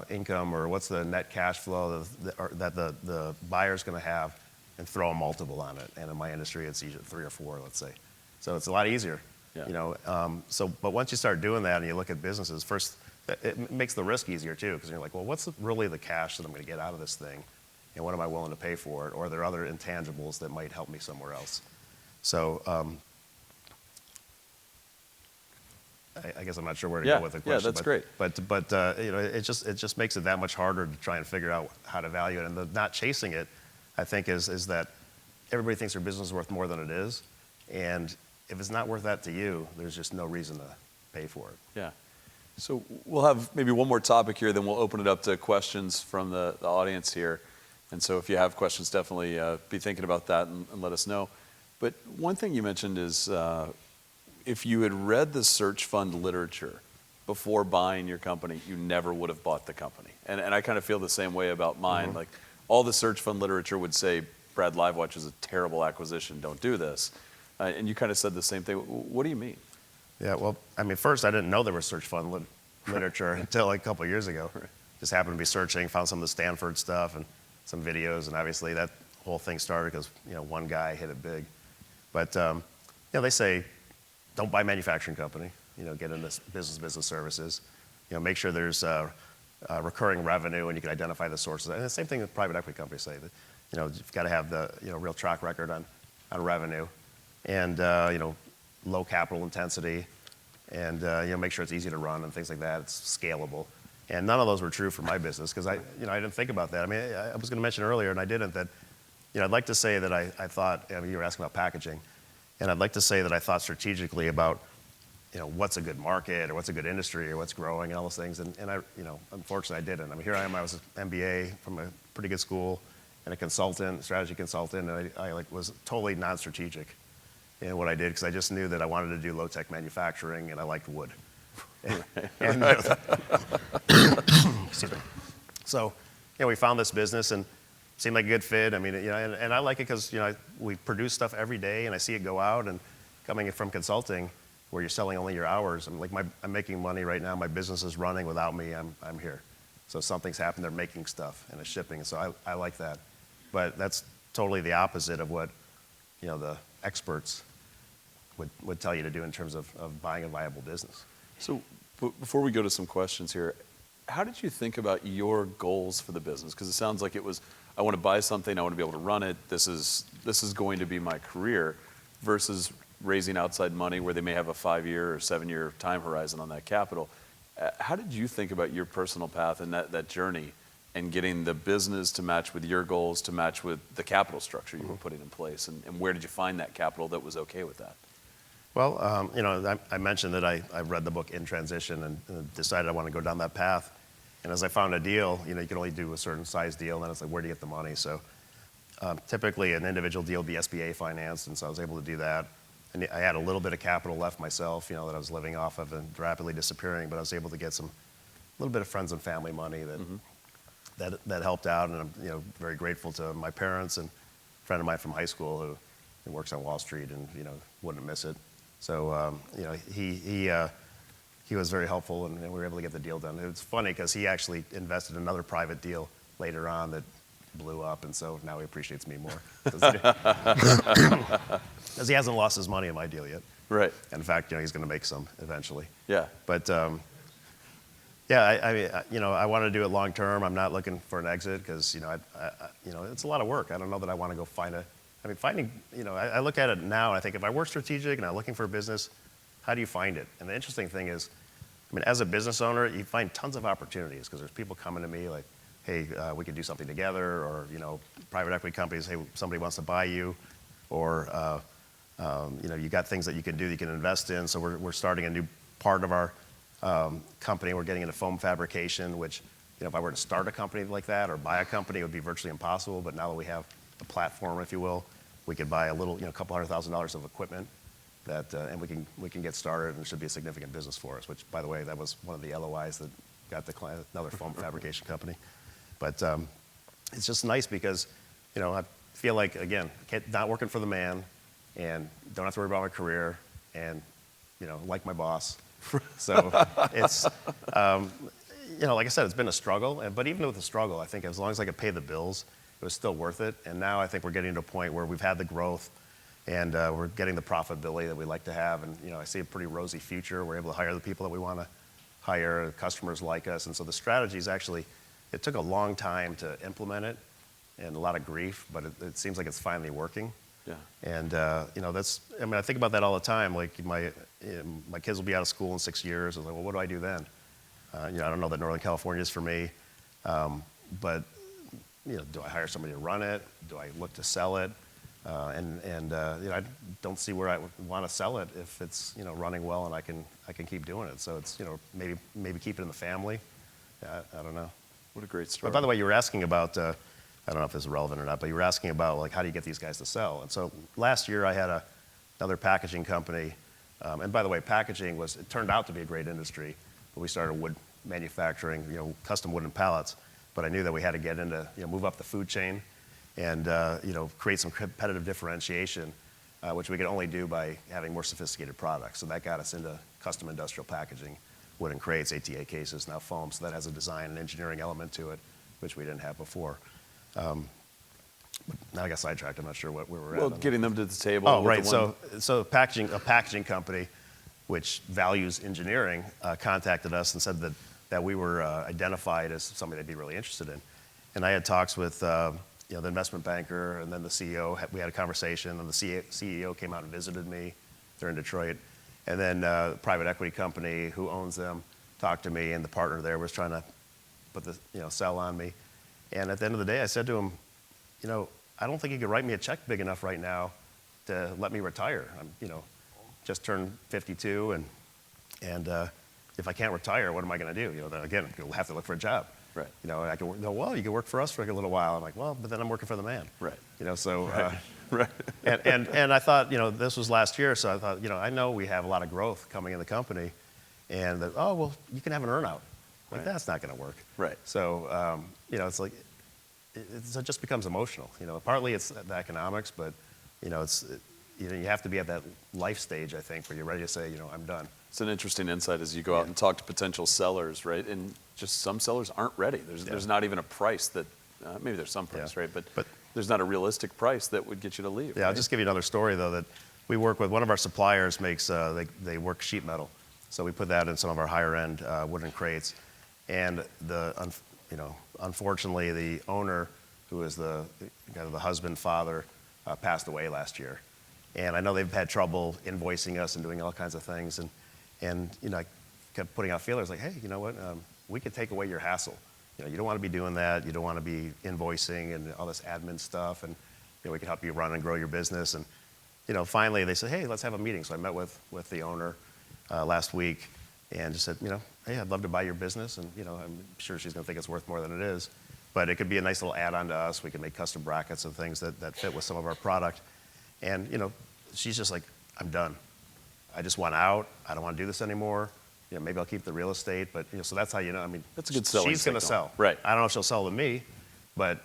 income, or what's the net cash flow that the buyer's going to have, and throw a multiple on it. And in my industry, it's usually 3 or 4, let's say. So it's a lot easier. Yeah. But once you start doing that and you look at businesses, first, it makes the risk easier too, because you're like, well, what's really the cash that I'm going to get out of this thing? And what am I willing to pay for it? Or are there other intangibles that might help me somewhere else? So I guess I'm not sure where to go with the question. Yeah, that's great. But it just makes it that much harder to try and figure out how to value it. And the not chasing it, I think, is that everybody thinks their business is worth more than it is. And if it's not worth that to you, there's just no reason to pay for it. Yeah. So we'll have maybe one more topic here, then we'll open it up to questions from the audience here. And so if you have questions, definitely be thinking about that and let us know. But one thing you mentioned is if you had read the search fund literature before buying your company, you never would have bought the company. And I kind of feel the same way about mine. Like all the search fund literature would say, Brad, LiveWatch is a terrible acquisition, don't do this. And you kind of said the same thing. What do you mean? Yeah, well, first I didn't know there was search fund literature until like a couple of years ago. Right. Just happened to be searching, found some of the Stanford stuff and some videos, and obviously that whole thing started because one guy hit it big. But they say, don't buy a manufacturing company. Get into business services. Make sure there's recurring revenue and you can identify the sources. And the same thing that private equity companies say, that you've got to have the real track record on revenue, and low capital intensity, and make sure it's easy to run and things like that. It's scalable. And none of those were true for my business, because I didn't think about that. I was going to mention earlier, and I didn't, that I'd like to say that I thought, you were asking about packaging, and I'd like to say that I thought strategically about what's a good market or what's a good industry or what's growing and all those things. And I, unfortunately, I didn't. I mean, here I am. I was an MBA from a pretty good school and a consultant, strategy consultant, and I like was totally non-strategic in what I did because I just knew that I wanted to do low-tech manufacturing and I liked wood. And, excuse me. So, we found this business and it seemed like a good fit. I mean, and I like it because we produce stuff every day and I see it go out. And coming from consulting, where you're selling only your hours, I'm making money right now. My business is running without me. I'm here. So something's happened. They're making stuff and it's shipping. So I like that. But that's totally the opposite of what the experts would tell you to do in terms of buying a viable business. So before we go to some questions here, how did you think about your goals for the business? Because it sounds like it was, I want to buy something, I want to be able to run it, this is going to be my career, versus raising outside money where they may have a 5-year or 7-year time horizon on that capital. How did you think about your personal path and that journey and getting the business to match with your goals, to match with the capital structure you were putting in place? And where did you find that capital that was okay with that? Well, I mentioned that I read the book In Transition and decided I want to go down that path. And as I found a deal, you can only do a certain size deal, and then it's like, where do you get the money? So typically an individual deal would be SBA financed, and so I was able to do that. And I had a little bit of capital left myself, that I was living off of and rapidly disappearing, but I was able to get a little bit of friends and family money that helped out. And I'm very grateful to my parents and a friend of mine from high school who works on Wall Street and wouldn't miss it. So he was very helpful, and we were able to get the deal done. It was funny because he actually invested in another private deal later on that blew up, and so now he appreciates me more because he hasn't lost his money in my deal yet. Right. And in fact, he's going to make some eventually. Yeah. But I want to do it long term. I'm not looking for an exit because it's a lot of work. I don't know that I want to go find I look at it now and I think if I work strategic and I'm looking for a business, how do you find it? And the interesting thing is, as a business owner, you find tons of opportunities because there's people coming to me like, hey, we could do something together, or private equity companies, hey, somebody wants to buy you, or you got things that you can do, that you can invest in. So we're starting a new part of our company. We're getting into foam fabrication, which if I were to start a company like that or buy a company, it would be virtually impossible. But now that we have a platform, if you will, we could buy a little, couple $100,000 of equipment that, and we can get started, and it should be a significant business for us. Which, by the way, that was one of the LOIs that got the client, another foam fabrication company. But it's just nice because, I feel like, again, not working for the man, and don't have to worry about my career, and like my boss. So it's like I said, it's been a struggle. But even with the struggle, I think as long as I could pay the bills, it was still worth it. And now I think we're getting to a point where we've had the growth, and we're getting the profitability that we like to have. And I see a pretty rosy future. We're able to hire the people that we want to hire. Customers like us, and so the strategy is actually. It took a long time to implement it, and a lot of grief, but it seems like it's finally working. Yeah. And that's. I think about that all the time. Like my kids will be out of school in 6 years. I was like, well, what do I do then? I don't know that Northern California is for me, but do I hire somebody to run it? Do I look to sell it? I don't see where I would want to sell it if it's running well and I can keep doing it. So it's maybe keep it in the family. I don't know. What a great story. But by the way, you were asking about, I don't know if this is relevant or not, but you were asking about like how do you get these guys to sell? And so last year I had another packaging company, and by the way, packaging it turned out to be a great industry. But we started wood manufacturing, custom wooden pallets. But I knew that we had to get into, move up the food chain, and create some competitive differentiation, which we could only do by having more sophisticated products. So that got us into custom industrial packaging. Wooden crates, ETA cases, now foam. So that has a design and engineering element to it, which we didn't have before. But now I got sidetracked. I'm not sure what we were at. Well, getting them to the table. Oh, right. So a packaging company, which values engineering, contacted us and said that we were identified as somebody they'd be really interested in. And I had talks with the investment banker and then the CEO. We had a conversation, and the CEO came out and visited me. They're in Detroit. And then the private equity company who owns them talked to me, and the partner there was trying to put the sell on me. And at the end of the day, I said to him, I don't think you could write me a check big enough right now to let me retire. I'm just turned 52, and And if I can't retire, what am I going to do? Then again, you'll have to look for a job. Right. I can work. No, well, you can work for us for like a little while. I'm like, well, but then I'm working for the man. Right. So. Right. And I thought, this was last year, so I thought, I know we have a lot of growth coming in the company, and that, oh, well, you can have an earnout. Like, that's not going to work. Right. So, it's like, it just becomes emotional. Partly it's the economics, but, it's, you have to be at that life stage, I think, where you're ready to say, I'm done. It's an interesting insight as you go out and talk to potential sellers, right? And just some sellers aren't ready. There's not even a price that, maybe there's some price, right? But there's not a realistic price that would get you to leave. Yeah, right? I'll just give you another story, though, that we work with. One of our suppliers makes, they work sheet metal. So we put that in some of our higher-end wooden crates. And unfortunately, the owner, who is the kind of the husband, father, passed away last year. And I know they've had trouble invoicing us and doing all kinds of things. And I kept putting out feelers like, hey, you know what? We could take away your hassle. You don't want to be doing that. You don't want to be invoicing and all this admin stuff. And we can help you run and grow your business. And finally they said, hey, let's have a meeting. So I met with the owner last week and just said, hey, I'd love to buy your business. And I'm sure she's going to think it's worth more than it is. But it could be a nice little add-on to us. We can make custom brackets and things that fit with some of our product. And she's just like, I'm done. I just want out. I don't want to do this anymore. Maybe I'll keep the real estate, but so that's how That's a good selling she's going to signal. sell. Right. I don't know if she'll sell to me, but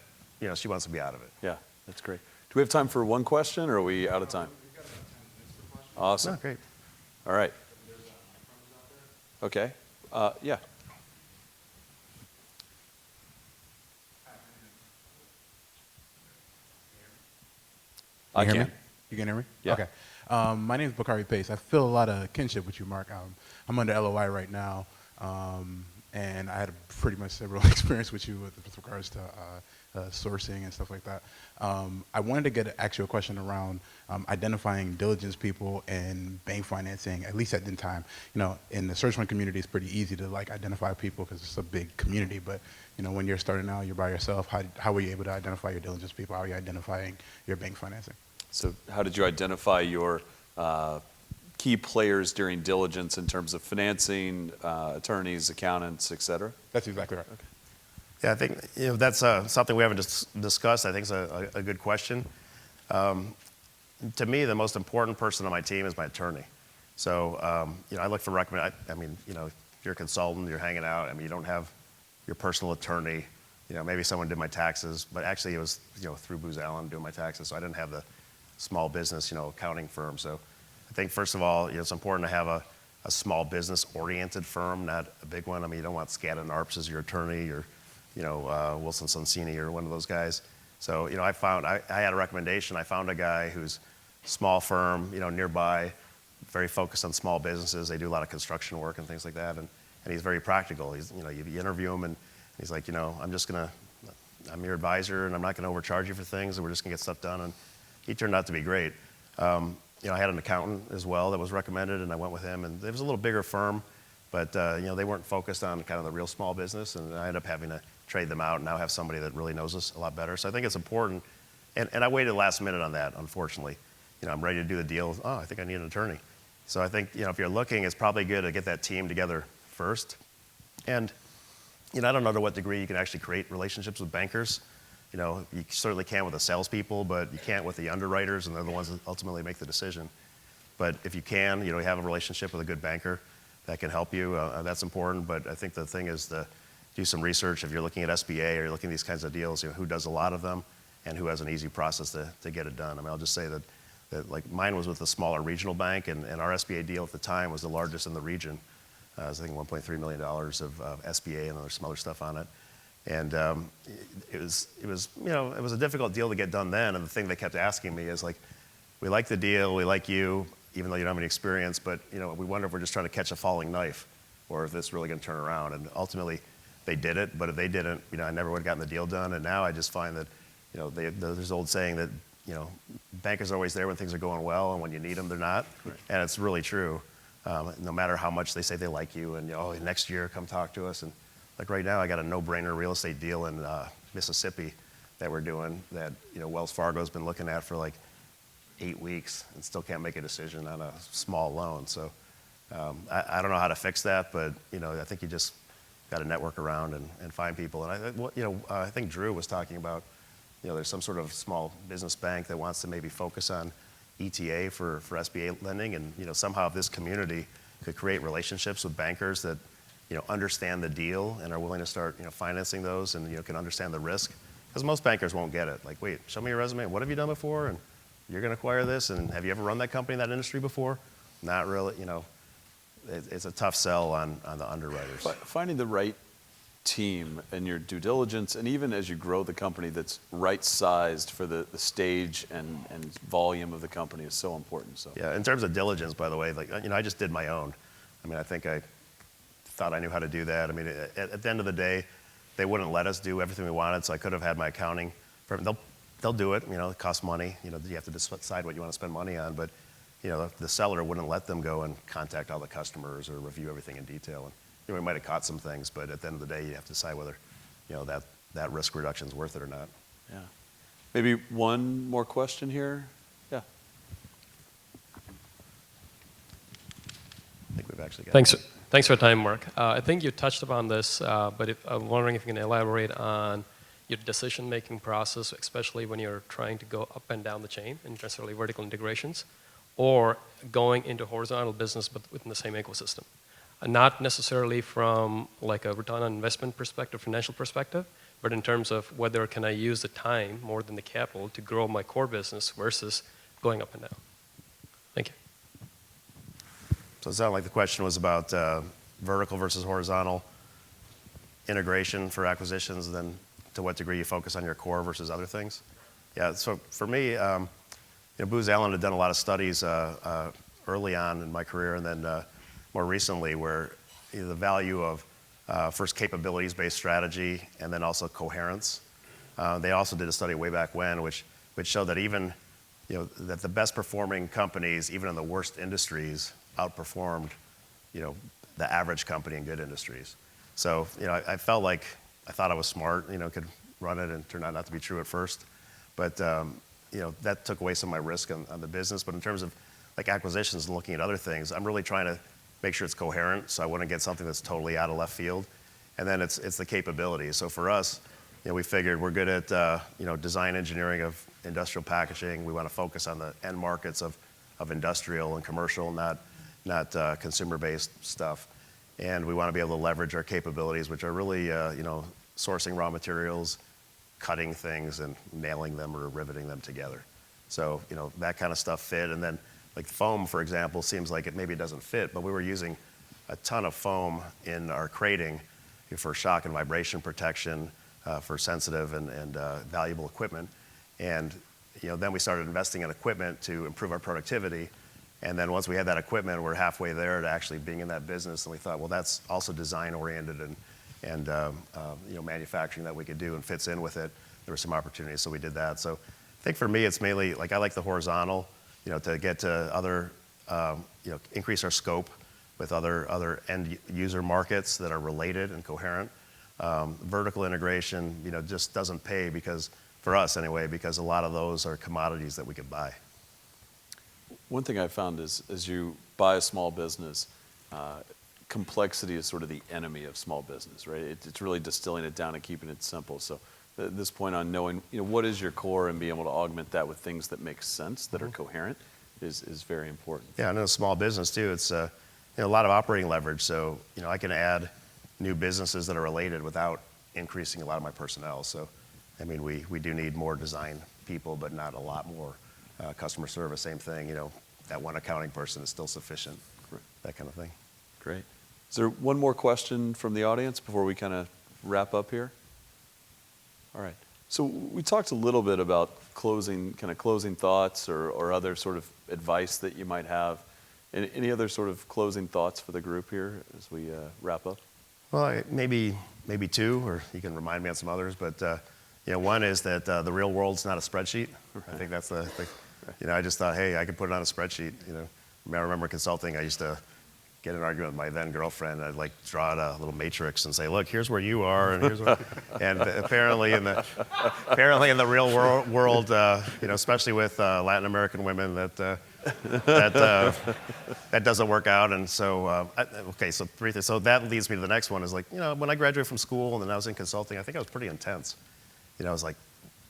she wants to be out of it. Yeah, that's great. Do we have time for one question, or are we out of time? Awesome. Oh, great. All right. Okay. Yeah. I hear can. me? You can hear me? Yeah. Okay. My name is Bakari Pace. I feel a lot of kinship with you, Mark. I'm under LOI right now, and I had a pretty much several experience with you with regards to sourcing and stuff like that. I wanted to ask you a question around identifying diligence people and bank financing, at least at the time. In the search fund community, it's pretty easy to identify people because it's a big community, but when you're starting out, you're by yourself. How were you able to identify your diligence people? How are you identifying your bank financing? So how did you identify your key players during diligence in terms of financing, attorneys, accountants, et cetera? That's exactly right. Okay. Yeah, I think that's something we haven't discussed. I think it's a good question. To me, the most important person on my team is my attorney. So I look for if you're a consultant, you're hanging out. You don't have your personal attorney. Maybe someone did my taxes, but actually it was through Booz Allen doing my taxes, so I didn't have the small business accounting firm. So I think first of all, it's important to have a small business oriented firm, not a big one. You don't want Skadden Arps as your attorney or Wilson Sonsini or one of those guys. So I had a recommendation. I found a guy who's small firm nearby, very focused on small businesses. They do a lot of construction work and things like that, and he's very practical. He's you interview him and he's like, I'm your advisor and I'm not going to overcharge you for things, and we're just going to get stuff done. And he turned out to be great. I had an accountant as well that was recommended, and I went with him. And it was a little bigger firm, but they weren't focused on kind of the real small business, and I ended up having to trade them out and now have somebody that really knows us a lot better. So I think it's important. And I waited last minute on that, unfortunately. I'm ready to do the deal. Oh, I think I need an attorney. So I think if you're looking, it's probably good to get that team together first. And I don't know to what degree you can actually create relationships with bankers. You certainly can with the salespeople, but you can't with the underwriters, and they're the ones that ultimately make the decision. But if you can, you have a relationship with a good banker that can help you, that's important. But I think the thing is to do some research. If you're looking at SBA or you're looking at these kinds of deals, who does a lot of them and who has an easy process to get it done. I'll just say that like mine was with a smaller regional bank, and our SBA deal at the time was the largest in the region. It was, I think, $1.3 million of SBA, and there's some other stuff on it. And it was a difficult deal to get done then. And the thing they kept asking me is like, we like the deal, we like you, even though you don't have any experience, but we wonder if we're just trying to catch a falling knife, or if this is really going to turn around. And ultimately, they did it. But if they didn't, I never would have gotten the deal done. And now I just find that, there's an old saying that bankers are always there when things are going well, and when you need them, they're not. Right. And it's really true. No matter how much they say they like you, and next year come talk to us. And like right now, I got a no-brainer real estate deal in Mississippi that we're doing that Wells Fargo's been looking at for like 8 weeks and still can't make a decision on a small loan. So I don't know how to fix that, but I think you just got to network around and find people. And I think Drew was talking about, there's some sort of small business bank that wants to maybe focus on ETA for SBA lending, and somehow if this community could create relationships with bankers that understand the deal and are willing to start financing those, and can understand the risk, because most bankers won't get it. Like, wait, show me your resume. What have you done before? And you're going to acquire this, and have you ever run that company in that industry before? Not really. It's a tough sell on the underwriters. Finding the right team in your due diligence, and even as you grow the company that's right-sized for the stage and volume of the company is so important. So yeah, in terms of diligence, by the way, I just did my own. I think I thought I knew how to do that. At the end of the day, they wouldn't let us do everything we wanted, so I could have had my accounting firm. They'll do it. It costs money. You have to decide what you want to spend money on, but the seller wouldn't let them go and contact all the customers or review everything in detail. And we might have caught some things, but at the end of the day, you have to decide whether that risk reduction is worth it or not. Yeah. Maybe one more question here. Yeah. I think we've actually got. Thanks for your time, Mark. I think you touched upon this, but I'm wondering if you can elaborate on your decision-making process, especially when you're trying to go up and down the chain in necessarily vertical integrations, or going into horizontal business but within the same ecosystem. Not necessarily from like a return on investment perspective, financial perspective, but in terms of whether can I use the time more than the capital to grow my core business versus going up and down. Thank you. So it sounded like the question was about vertical versus horizontal integration for acquisitions, and then to what degree you focus on your core versus other things. Yeah, so for me, Booz Allen had done a lot of studies early on in my career, and then more recently, where the value of first capabilities-based strategy and then also coherence. They also did a study way back when, which showed that even that the best performing companies, even in the worst industries, outperformed the average company in good industries. So I felt like I thought I was smart, could run it, and turned out not to be true at first, but that took away some of my risk on the business. But in terms of like acquisitions and looking at other things, I'm really trying to make sure it's coherent, so I wouldn't get something that's totally out of left field. And then it's the capabilities. So for us, we figured we're good at design engineering of industrial packaging. We want to focus on the end markets of industrial and commercial, not consumer-based stuff. And we want to be able to leverage our capabilities, which are really sourcing raw materials, cutting things, and nailing them or riveting them together. So that kind of stuff fit. And then like foam, for example, seems like it doesn't fit, but we were using a ton of foam in our crating for shock and vibration protection, for sensitive and valuable equipment. And then we started investing in equipment to improve our productivity. And then once we had that equipment, we're halfway there to actually being in that business. And we thought, well, that's also design oriented and manufacturing that we could do and fits in with it. There were some opportunities, so we did that. So I think for me, it's mainly like I like the horizontal, to get to other, increase our scope with other end user markets that are related and coherent. Vertical integration, just doesn't pay because, for us anyway, because a lot of those are commodities that we could buy. One thing I found is as you buy a small business, complexity is sort of the enemy of small business, right? It's really distilling it down and keeping it simple. So at this point on knowing what is your core and being able to augment that with things that make sense, that are coherent, is very important. Yeah, and in a small business too, it's a lot of operating leverage. So I can add new businesses that are related without increasing a lot of my personnel. So we do need more design people, but not a lot more customer service. Same thing, that one accounting person is still sufficient. That kind of thing. Great. Is there one more question from the audience before we kind of wrap up here? All right. So we talked a little bit about closing thoughts or other sort of advice that you might have. Any other sort of closing thoughts for the group here as we wrap up? Well, maybe two, or you can remind me on some others. But one is that the real world's not a spreadsheet. Right. I think that's the I just thought, hey, I could put it on a spreadsheet. I remember consulting. I used to get in an argument with my then girlfriend. I'd like draw out a little matrix and say, look, here's where you are, and here's where. And apparently in the real world, especially with Latin American women, that that doesn't work out. And so, okay, so three things. So that leads me to the next one is like, when I graduated from school and then I was in consulting, I think I was pretty intense. I was like,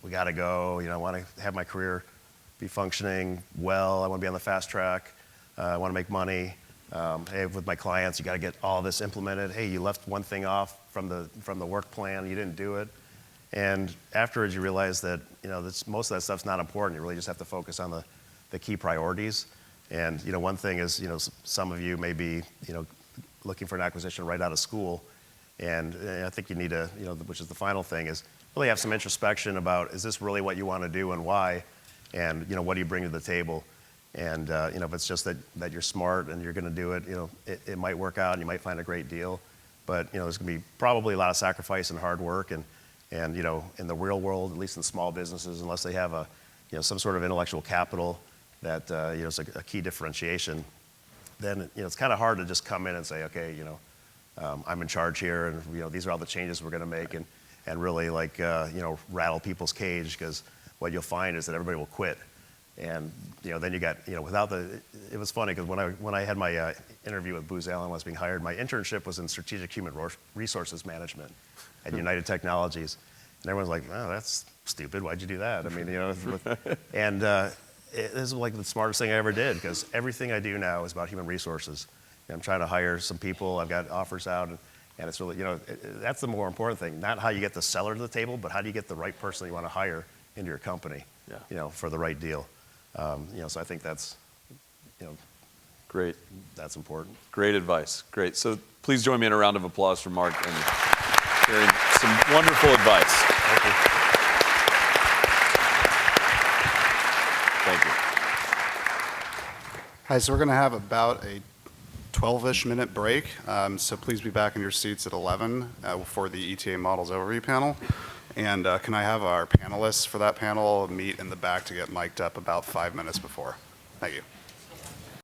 we got to go. I want to have my career be functioning well. I want to be on the fast track. I want to make money. Hey, with my clients, you got to get all this implemented. Hey, you left one thing off from the work plan. You didn't do it. And afterwards, you realize that most of that stuff's not important. You really just have to focus on the key priorities. And one thing is, some of you may be looking for an acquisition right out of school, and I think you need to, which is the final thing, is really have some introspection about, is this really what you want to do and why, and what do you bring to the table. And if it's just that you're smart and you're going to do it, it might work out and you might find a great deal, but there's going to be probably a lot of sacrifice and hard work, and in the real world, at least in small businesses, unless they have some sort of intellectual capital that is a key differentiation, then it's kind of hard to just come in and say, okay, I'm in charge here, and these are all the changes we're going to make, and really rattle people's cage, because what you'll find is that everybody will quit. And then you got it was funny because when I had my interview with Booz Allen when I was being hired, my internship was in strategic human resources management at United Technologies, and everyone's like, "Oh, that's stupid. Why'd you do that?" I mean, and this is like the smartest thing I ever did, because everything I do now is about human resources. I'm trying to hire some people. I've got offers out, and it's really that's the more important thing. Not how you get the seller to the table, but how do you get the right person you want to hire into your company, for the right deal. So I think that's, great. That's important. Great advice. Great. So please join me in a round of applause for Mark and sharing some wonderful advice. Thank you. Thank you. Hi, so we're going to have about a 12-ish minute break. So please be back in your seats at 11 for the ETA Models Overview panel. And can I have our panelists for that panel meet in the back to get mic'd up about 5 minutes before? Thank you.